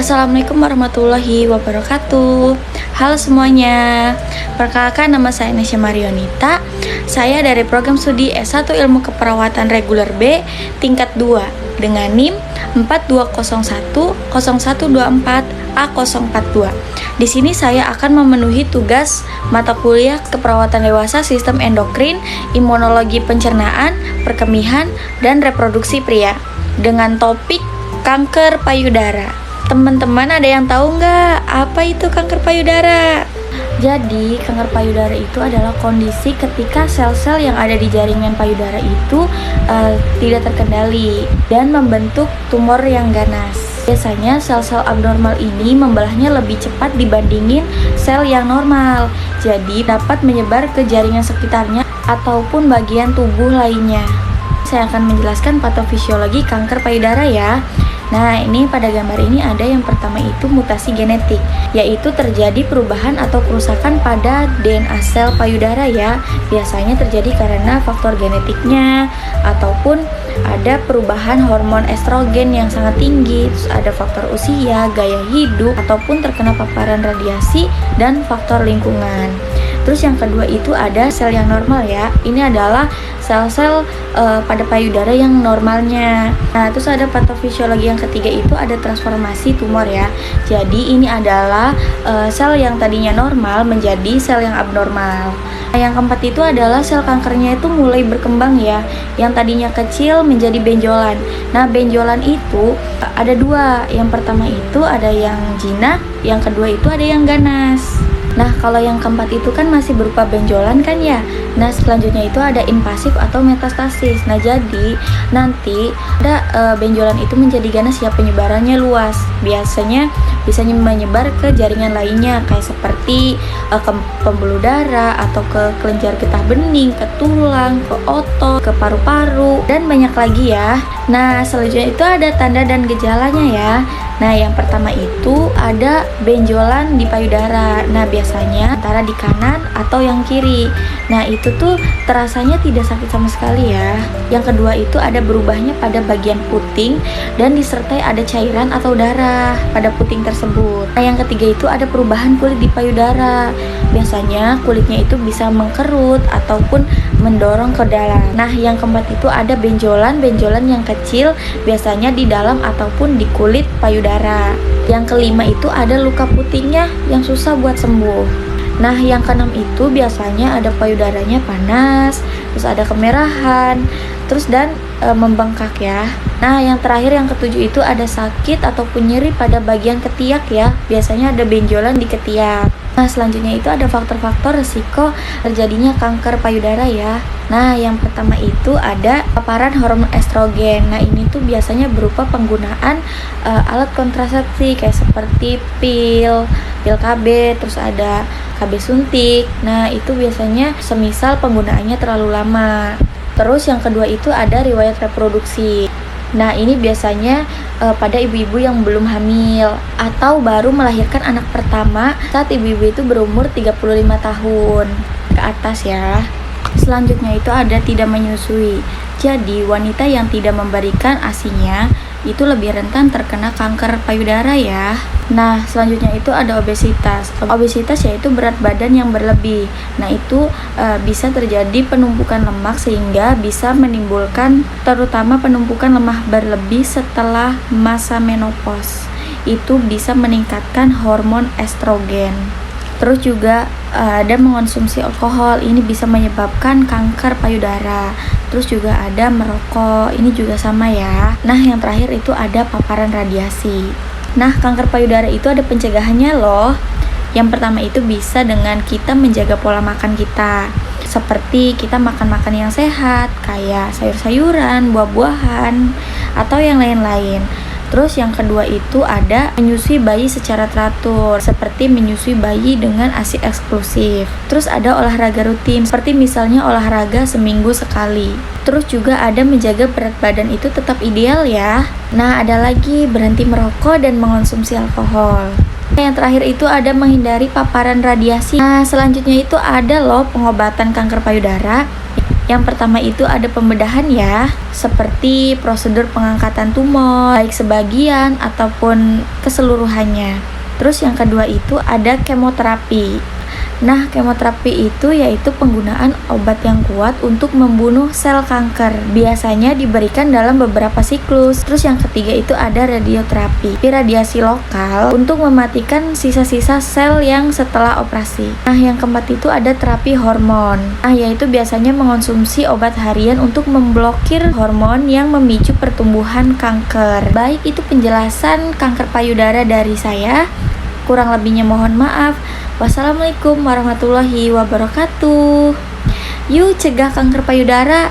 Assalamualaikum warahmatullahi wabarakatuh. Halo semuanya. Perkenalkan, nama saya Nesya Marionita. Saya dari program studi S1 Ilmu Keperawatan Reguler B tingkat 2 dengan NIM 42010124A042. Di sini saya akan memenuhi tugas mata kuliah keperawatan dewasa, sistem endokrin, imunologi pencernaan, perkemihan, dan reproduksi pria dengan topik kanker payudara. Teman-teman ada yang tahu nggak apa itu kanker payudara? Jadi kanker payudara itu adalah kondisi ketika sel-sel yang ada di jaringan payudara itu tidak terkendali dan membentuk tumor yang ganas. Biasanya sel-sel abnormal ini membelahnya lebih cepat dibandingin sel yang normal. Jadi dapat menyebar ke jaringan sekitarnya ataupun bagian tubuh lainnya. Saya akan menjelaskan patofisiologi kanker payudara ya. Nah, ini pada gambar ini ada yang pertama itu mutasi genetik, yaitu terjadi perubahan atau kerusakan pada DNA sel payudara ya. Biasanya terjadi karena faktor genetiknya ataupun ada perubahan hormon estrogen yang sangat tinggi, terus ada faktor usia, gaya hidup, ataupun terkena paparan radiasi dan faktor lingkungan. Terus yang kedua itu ada sel yang normal ya. Ini adalah sel-sel pada payudara yang normalnya. Nah, terus ada patofisiologi yang ketiga itu ada transformasi tumor ya. Jadi ini adalah sel yang tadinya normal menjadi sel yang abnormal. Nah, yang keempat itu adalah sel kankernya itu mulai berkembang ya. Yang tadinya kecil menjadi benjolan. Nah, benjolan itu ada dua. Yang pertama itu ada yang jinak, yang kedua itu ada yang ganas. Nah, kalau yang keempat itu kan masih berupa benjolan kan ya. Nah, selanjutnya itu ada invasif atau metastasis. Nah, jadi nanti ada benjolan itu menjadi ganas ya, penyebarannya luas. Biasanya bisa menyebar ke jaringan lainnya kayak seperti ke pembuluh darah atau ke kelenjar getah bening, ke tulang, ke otot, ke paru-paru, dan banyak lagi ya. Nah, selanjutnya itu ada tanda dan gejalanya ya. Nah, yang pertama itu ada benjolan di payudara. Nah, biasanya antara di kanan atau yang kiri. Nah, itu tuh terasanya tidak sakit sama sekali ya. Yang kedua itu ada berubahnya pada bagian puting dan disertai ada cairan atau darah pada puting tersebut. Nah, yang ketiga itu ada perubahan kulit di payudara. Biasanya kulitnya itu bisa mengkerut ataupun mendorong ke dalam. Nah, yang keempat itu ada benjolan yang kecil, biasanya di dalam ataupun di kulit payudara. Yang kelima itu ada luka putingnya yang susah buat sembuh. Nah, yang keenam itu biasanya ada payudaranya panas, terus ada kemerahan, terus dan membengkak ya. Nah, yang terakhir yang ketujuh itu ada sakit ataupun nyeri pada bagian ketiak ya. Biasanya ada benjolan di ketiak. Nah, selanjutnya itu ada faktor-faktor risiko terjadinya kanker payudara ya. Nah, yang pertama itu ada paparan hormon estrogen. Nah, ini tuh biasanya berupa penggunaan alat kontrasepsi kayak seperti pil KB, terus ada KB suntik. Nah, itu biasanya semisal penggunaannya terlalu lama. Terus yang kedua itu ada riwayat reproduksi. Nah, ini biasanya pada ibu-ibu yang belum hamil atau baru melahirkan anak pertama saat ibu-ibu itu berumur 35 tahun ke atas ya. Selanjutnya itu ada tidak menyusui. Jadi, wanita yang tidak memberikan ASI-nya itu lebih rentan terkena kanker payudara ya. Nah, selanjutnya itu ada obesitas. Obesitas yaitu berat badan yang berlebih. Nah, itu bisa terjadi penumpukan lemak sehingga bisa menimbulkan terutama penumpukan lemak berlebih setelah masa menopause. Itu bisa meningkatkan hormon estrogen. Terus juga ada mengonsumsi alkohol, ini bisa menyebabkan kanker payudara. Terus juga ada merokok, ini juga sama ya. Nah, yang terakhir itu ada paparan radiasi. Nah, kanker payudara itu ada pencegahannya loh. Yang pertama itu bisa dengan kita menjaga pola makan kita. Seperti kita makan yang sehat, kayak sayur-sayuran, buah-buahan, atau yang lain-lain. Terus yang kedua itu ada menyusui bayi secara teratur, seperti menyusui bayi dengan ASI eksklusif. Terus ada olahraga rutin, seperti misalnya olahraga seminggu sekali. Terus juga ada menjaga berat badan itu tetap ideal ya. Nah, ada lagi berhenti merokok dan mengonsumsi alkohol. Yang terakhir itu ada menghindari paparan radiasi. Nah, selanjutnya itu ada loh pengobatan kanker payudara Yang pertama itu ada pembedahan ya, seperti prosedur pengangkatan tumor, baik sebagian ataupun keseluruhannya. Terus yang kedua itu ada kemoterapi. Nah, kemoterapi itu yaitu penggunaan obat yang kuat untuk membunuh sel kanker. Biasanya diberikan dalam beberapa siklus. Terus yang ketiga itu ada radioterapi, radiasi lokal untuk mematikan sisa-sisa sel yang setelah operasi. Nah, yang keempat itu ada terapi hormon. Nah, yaitu biasanya mengonsumsi obat harian untuk memblokir hormon yang memicu pertumbuhan kanker. Baik, itu penjelasan kanker payudara dari saya. Kurang lebihnya mohon maaf. Wassalamualaikum warahmatullahi wabarakatuh. Yuk cegah kanker payudara.